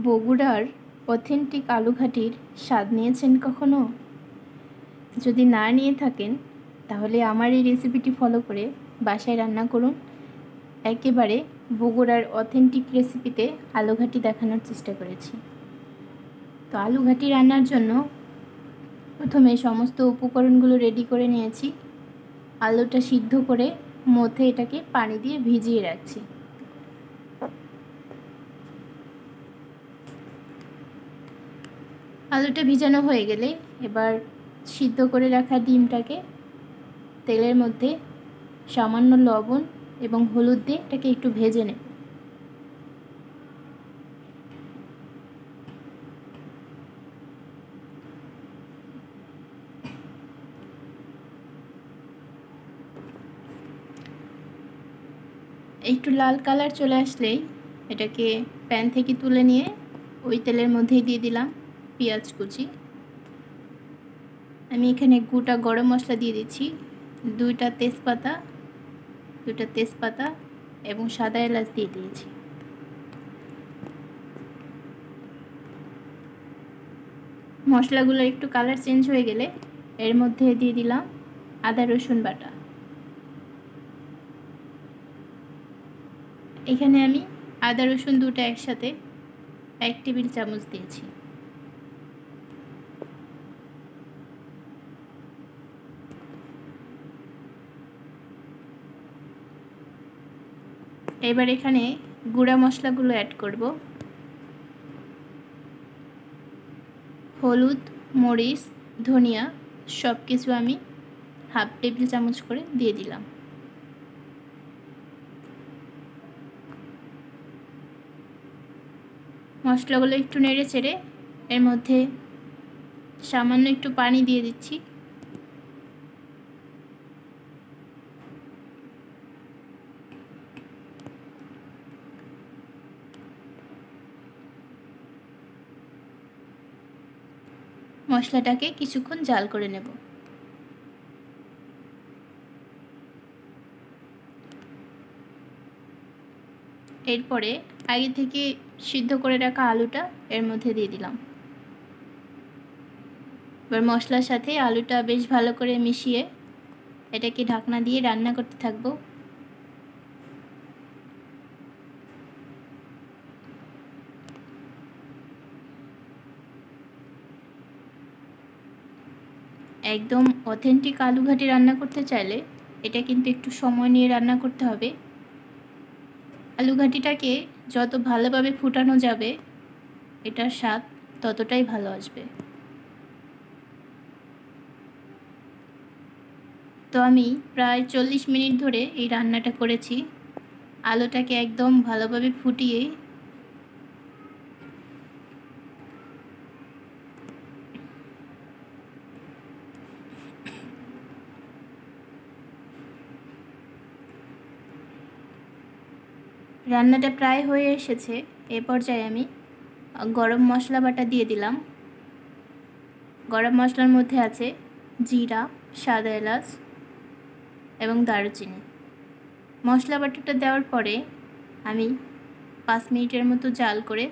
বগুড়ার অথেন্টিক আলুঘাটির স্বাদ নিয়েছেন কখনো? যদি না নিয়ে থাকেন তাহলে আমার এই রেসিপিটি ফলো করে বাসায় রান্না করুন। একেবারে বগুড়ার অথেন্টিক রেসিপিতে আলুঘাটি দেখানোর চেষ্টা করেছি। তো আলুঘাটি রান্নার জন্য প্রথমে সমস্ত উপকরণগুলো রেডি করে নিয়েছি। আলুটা সিদ্ধ করে মধ্যে এটাকে পানি দিয়ে ভিজিয়ে রাখছি। আলুটা ভিজানো হয়ে গেলে এবার সিদ্ধ করে রাখা ডিমটাকে তেলের মধ্যে সামান্য লবণ এবং হলুদ দিয়ে এটাকে একটু ভেজে নেব। একটু লাল কালার চলে আসলেই এটাকে প্যান থেকে তুলে নিয়ে ওই তেলের মধ্যেই দিয়ে দিলাম পেঁয়াজ কুচি। আমি এখানে গোটা গরম মশলা দিয়ে দিচ্ছি, দুইটা তেজপাতা এবং সাদা এলাচ দিয়ে দিয়েছি। মশলাগুলো একটু কালার চেঞ্জ হয়ে গেলে এর মধ্যে দিয়ে দিলাম আদা রসুন বাটা। এখানে আমি আদা রসুন দুটো একসাথে 1 টেবিল চামচ দিয়েছি। এবার এখানে গুঁড়া মশলাগুলো অ্যাড করব। হলুদ, মরিচ, ধনিয়া সব কিছু আমি 1/2 টেবিল চামচ করে দিয়ে দিলাম। মশলাগুলো একটু নেড়ে চেড়ে এর মধ্যে সামান্য একটু পানি দিয়ে দিচ্ছি। মশলাটাকে কিছুক্ষণ জাল করে নেব। এরপরে আগে থেকে সিদ্ধ করে রাখা আলুটা এর মধ্যে দিয়ে দিলাম। এবার মশলার সাথে আলুটা বেশ ভালো করে মিশিয়ে এটাকে ঢাকনা দিয়ে রান্না করতে থাকবো। একদম অথেন্টিক আলুঘাটি রান্না করতে চাইলে এটা কিন্তু একটু সময় নিয়ে রান্না করতে হবে। আলুঘাটিটাকে যত ভালোভাবে ফুটানো যাবে এটার স্বাদ ততটাই ভালো আসবে। তো আমি প্রায় 40 মিনিট ধরে এই রান্নাটা করেছি। আলুটাকে একদম ভালোভাবে ফুটিয়ে রান্নাটা প্রায় হয়ে এসেছে। এ পর্যায়ে আমি গরম মশলা বাটা দিয়ে দিলাম। গরম মশলার মধ্যে আছে জিরা, সাদা এলাচ এবং দারুচিনি। মশলা বাটাটা দেওয়ার পরে আমি 5 মিনিটের মতো জাল করে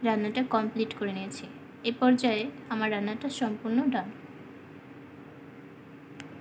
রান্নাটা কমপ্লিট করে নিয়েছি। এ পর্যায়ে আমার রান্নাটা সম্পূর্ণ ডান।